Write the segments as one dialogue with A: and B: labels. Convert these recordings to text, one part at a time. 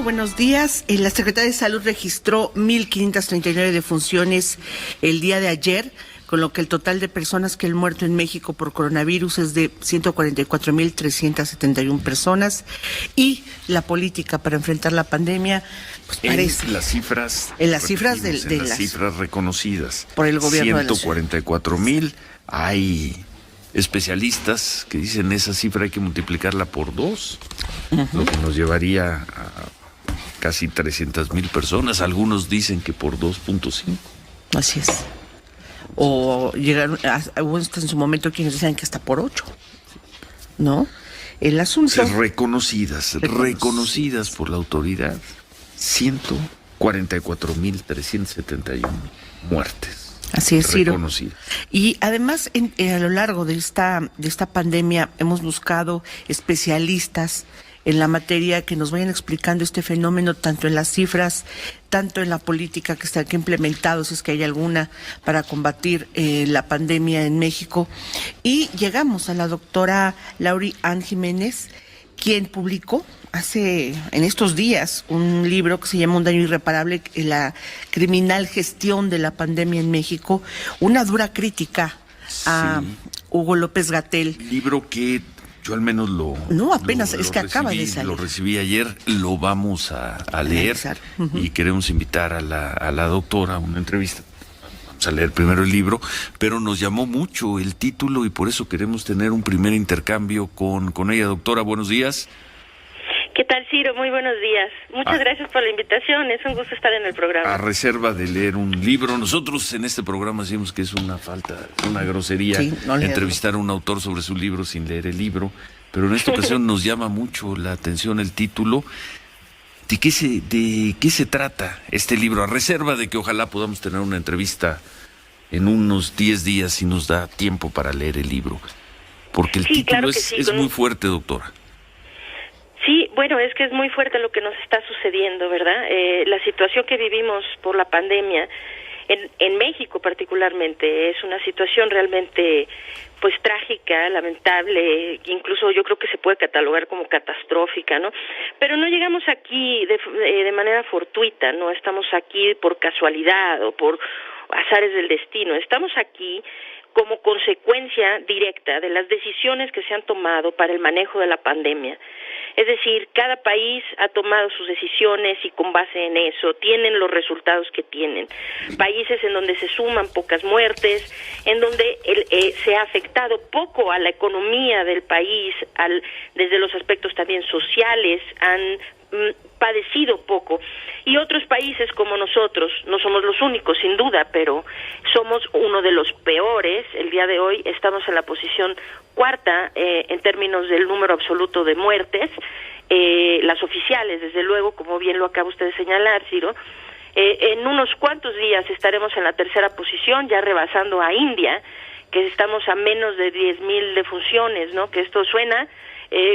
A: Buenos días. La Secretaría de Salud registró 1,539 defunciones el día de ayer, con lo que el total de personas que han muerto en México por coronavirus es de 144,371 personas. Y la política para enfrentar la pandemia, pues parece...
B: En las cifras cifras reconocidas
A: por el gobierno
B: 144,000. Hay especialistas que dicen esa cifra hay que multiplicarla por 2, lo que nos llevaría a casi 300,000 personas. Algunos dicen que por 2.5.
A: Así es. O llegaron, hubo en su momento quienes decían que hasta por 8, ¿no? El asunto...
B: Reconocidas por la autoridad, 144,371 muertes.
A: Así es, Ciro.
B: Reconocidas.
A: Y además, a lo largo de esta pandemia, hemos buscado especialistas en la materia que nos vayan explicando este fenómeno, tanto en las cifras, tanto en la política que está implementado, si es que hay alguna, para combatir la pandemia en México. Y llegamos a la doctora Lauri Ann Jiménez, quien publicó en estos días un libro que se llama Un daño irreparable, la criminal gestión de la pandemia en México, una dura crítica a Hugo López-Gatell.
B: Libro que yo al menos
A: acaba de salir.
B: Lo recibí ayer, lo vamos a leer y queremos invitar a la doctora a una entrevista. Vamos a leer primero el libro, pero nos llamó mucho el título y por eso queremos tener un primer intercambio con ella. Doctora, buenos días.
C: ¿Qué tal, Ciro? Muy buenos días. Muchas gracias por la invitación, es un gusto estar en el programa.
B: A reserva de leer un libro, nosotros en este programa decimos que es una grosería entrevistar a un autor sobre su libro sin leer el libro, pero en esta ocasión nos llama mucho la atención el título. ¿De qué se trata este libro? A reserva de que ojalá podamos tener una entrevista en unos 10 días si nos da tiempo para leer el libro, porque el título es muy fuerte, doctora.
C: Sí, bueno, es que es muy fuerte lo que nos está sucediendo, ¿verdad? La situación que vivimos por la pandemia, en México particularmente, es una situación realmente, pues, trágica, lamentable, incluso yo creo que se puede catalogar como catastrófica, ¿no? Pero no llegamos aquí de manera fortuita, no estamos aquí por casualidad o por azares del destino, estamos aquí como consecuencia directa de las decisiones que se han tomado para el manejo de la pandemia. Es decir, cada país ha tomado sus decisiones y con base en eso tienen los resultados que tienen. Países en donde se suman pocas muertes, en donde se ha afectado poco a la economía del país, desde los aspectos también sociales, han padecido poco, y otros países como nosotros, no somos los únicos sin duda, pero somos uno de los peores. El día de hoy estamos en la posición cuarta en términos del número absoluto de muertes, las oficiales, desde luego, como bien lo acaba usted de señalar, Ciro. En unos cuantos días estaremos en la tercera posición, ya rebasando a India, que estamos a menos de 10,000 defunciones, ¿no? Que esto suena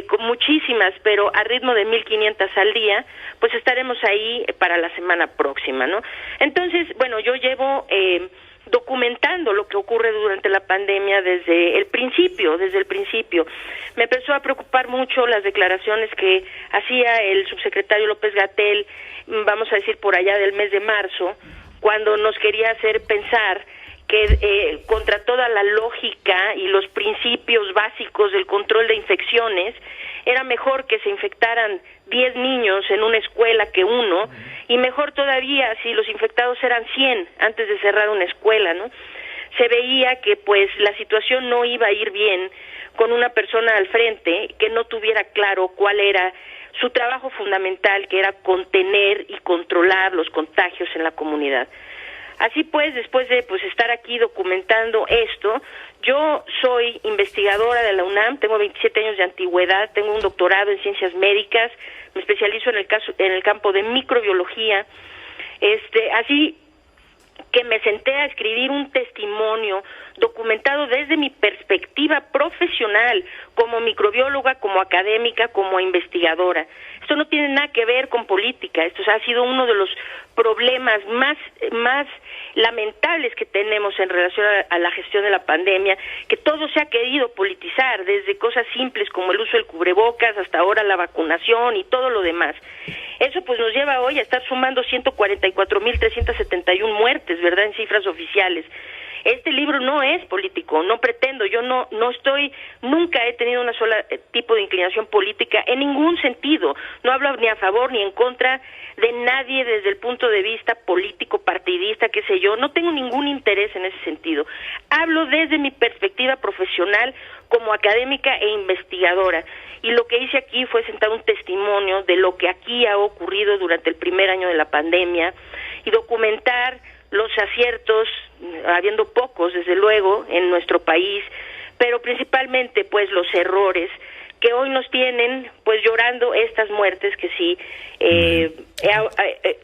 C: con muchísimas, pero a ritmo de 1,500 al día, pues estaremos ahí para la semana próxima, ¿no? Entonces, bueno, yo llevo documentando lo que ocurre durante la pandemia desde el principio. Me empezó a preocupar mucho las declaraciones que hacía el subsecretario López-Gatell, vamos a decir por allá del mes de marzo, cuando nos quería hacer pensar que contra toda la lógica y los principios básicos del control de infecciones, era mejor que se infectaran 10 niños en una escuela que uno, y mejor todavía si los infectados eran 100 antes de cerrar una escuela, ¿no? Se veía que pues la situación no iba a ir bien con una persona al frente que no tuviera claro cuál era su trabajo fundamental, que era contener y controlar los contagios en la comunidad. Así pues, después de estar aquí documentando esto, yo soy investigadora de la UNAM, tengo 27 años de antigüedad, tengo un doctorado en ciencias médicas, me especializo en el campo de microbiología, así que me senté a escribir un testimonio documentado desde mi perspectiva profesional, como microbióloga, como académica, como investigadora. Esto no tiene nada que ver con política. Esto ha sido uno de los problemas más lamentables que tenemos en relación a la gestión de la pandemia, que todo se ha querido politizar, desde cosas simples como el uso del cubrebocas hasta ahora la vacunación y todo lo demás. Eso pues nos lleva hoy a estar sumando 144.371 muertes, ¿verdad?, en cifras oficiales. Este libro no es político, no pretendo, yo no estoy, nunca he tenido una sola tipo de inclinación política en ningún sentido, no hablo ni a favor ni en contra de nadie desde el punto de vista político, partidista, qué sé yo, no tengo ningún interés en ese sentido. Hablo desde mi perspectiva profesional como académica e investigadora, y lo que hice aquí fue sentar un testimonio de lo que aquí ha ocurrido durante el primer año de la pandemia y documentar los aciertos, habiendo pocos desde luego en nuestro país, pero principalmente pues los errores que hoy nos tienen pues llorando estas muertes que sí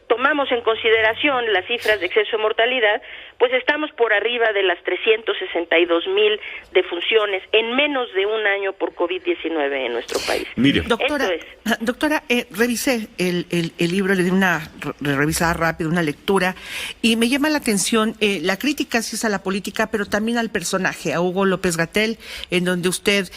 C: tomamos en consideración las cifras de exceso de mortalidad, pues estamos por arriba de las 362,000 defunciones en menos de un año por COVID-19 en nuestro país.
B: Mire,
A: doctora, revisé el libro, le di una revisada rápida, una lectura, y me llama la atención la crítica sí es a la política, pero también al personaje, a Hugo López-Gatell, en donde usted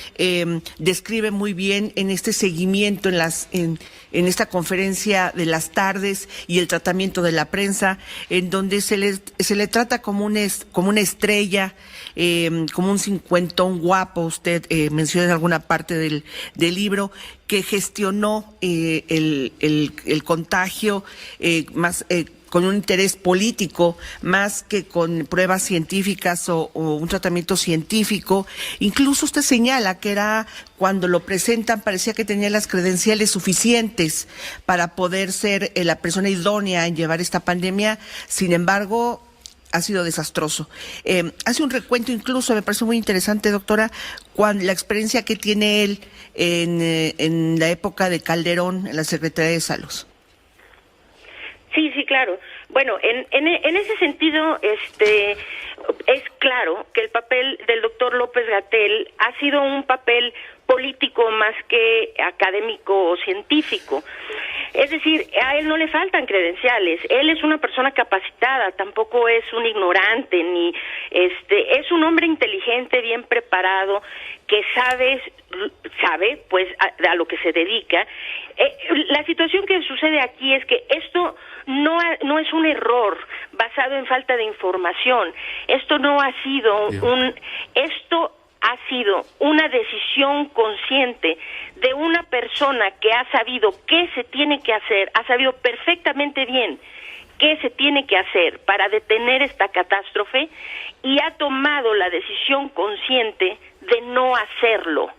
A: describe muy bien en este seguimiento, en esta conferencia de las tardes y el tratamiento de la prensa, en donde se le trata como una estrella, como un cincuentón guapo. Usted menciona en alguna parte del libro que gestionó el contagio más con un interés político más que con pruebas científicas o un tratamiento científico. Incluso usted señala que era cuando lo presentan parecía que tenía las credenciales suficientes para poder ser la persona idónea en llevar esta pandemia. Sin embargo, ha sido desastroso. Hace un recuento incluso, me parece muy interesante, doctora, la experiencia que tiene él en la época de Calderón en la Secretaría de Salud.
C: Sí, claro. Bueno, en ese sentido, es claro que el papel del doctor López-Gatell ha sido un papel político más que académico o científico. Es decir, a él no le faltan credenciales, él es una persona capacitada, tampoco es un ignorante, es un hombre inteligente, bien preparado, que sabe pues a lo que se dedica. La situación que sucede aquí es que esto no es un error basado en falta de información. Esto no ha sido esto ha sido una decisión consciente de una persona que ha sabido qué se tiene que hacer, ha sabido perfectamente bien qué se tiene que hacer para detener esta catástrofe y ha tomado la decisión consciente de no hacerlo.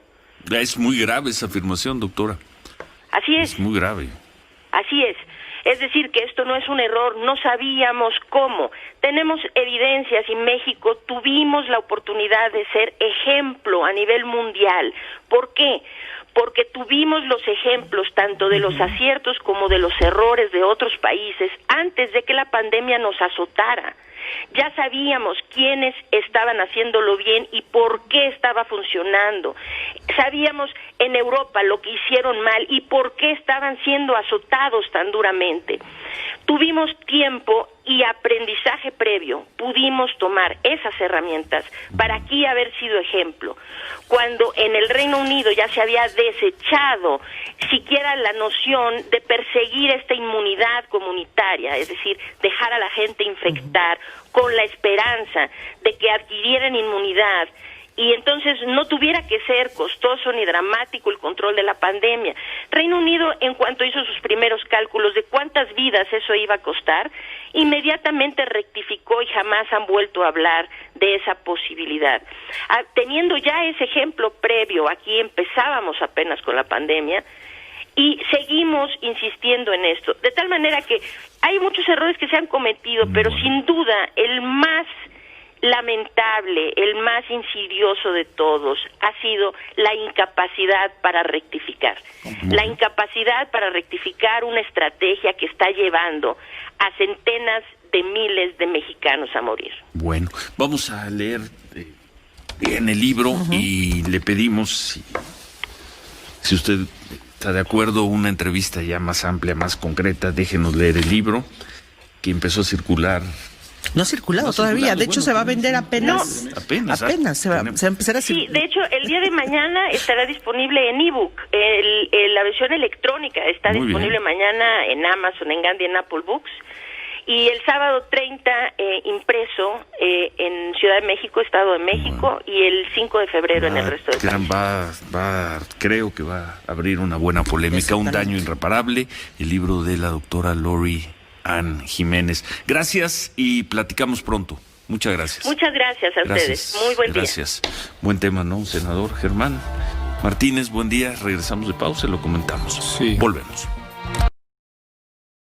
B: Es muy grave esa afirmación, doctora.
C: Así es.
B: Es muy grave.
C: Así es. Es decir, que esto no es un error, no sabíamos cómo. Tenemos evidencias y México tuvimos la oportunidad de ser ejemplo a nivel mundial. ¿Por qué? Porque tuvimos los ejemplos tanto de los aciertos como de los errores de otros países antes de que la pandemia nos azotara. Ya sabíamos quiénes estaban haciéndolo bien y por qué estaba funcionando. Sabíamos en Europa lo que hicieron mal y por qué estaban siendo azotados tan duramente. Tuvimos tiempo y aprendizaje previo, pudimos tomar esas herramientas para aquí haber sido ejemplo. Cuando en el Reino Unido ya se había desechado siquiera la noción de perseguir esta inmunidad comunitaria, es decir, dejar a la gente infectar con la esperanza de que adquirieran inmunidad y entonces no tuviera que ser costoso ni dramático el control de la pandemia. Reino Unido, en cuanto hizo sus primeros cálculos de cuántas vidas eso iba a costar, inmediatamente rectificó y jamás han vuelto a hablar de esa posibilidad. Teniendo ya ese ejemplo previo, aquí empezábamos apenas con la pandemia, y seguimos insistiendo en esto, de tal manera que hay muchos errores que se han cometido, pero sin duda el más lamentable, el más insidioso de todos ha sido la incapacidad para rectificar. La incapacidad para rectificar una estrategia que está llevando a centenas de miles de mexicanos a morir.
B: Bueno, vamos a leer bien el libro y le pedimos, si usted está de acuerdo, una entrevista ya más amplia, más concreta, déjenos leer el libro, que empezó a circular.
A: No ha circulado todavía, de hecho se va a vender apenas. Apenas se va a empezar a circular.
C: Sí, de hecho el día de mañana estará disponible en ebook, la versión electrónica está
B: Muy
C: disponible
B: bien.
C: mañana en Amazon, en Gandhi, en Apple Books, y el sábado 30 impreso en Ciudad de México, Estado de México, y el 5 de febrero en el resto del país.
B: Creo que va a abrir una buena polémica, un daño irreparable, el libro de la doctora Lori Ann Jiménez. Gracias y platicamos pronto. Muchas gracias.
C: Muchas gracias a ustedes. Muy buen día.
B: Gracias. Buen tema, ¿no? Senador Germán Martínez, buen día. Regresamos de pausa y lo comentamos.
D: Sí.
B: Volvemos.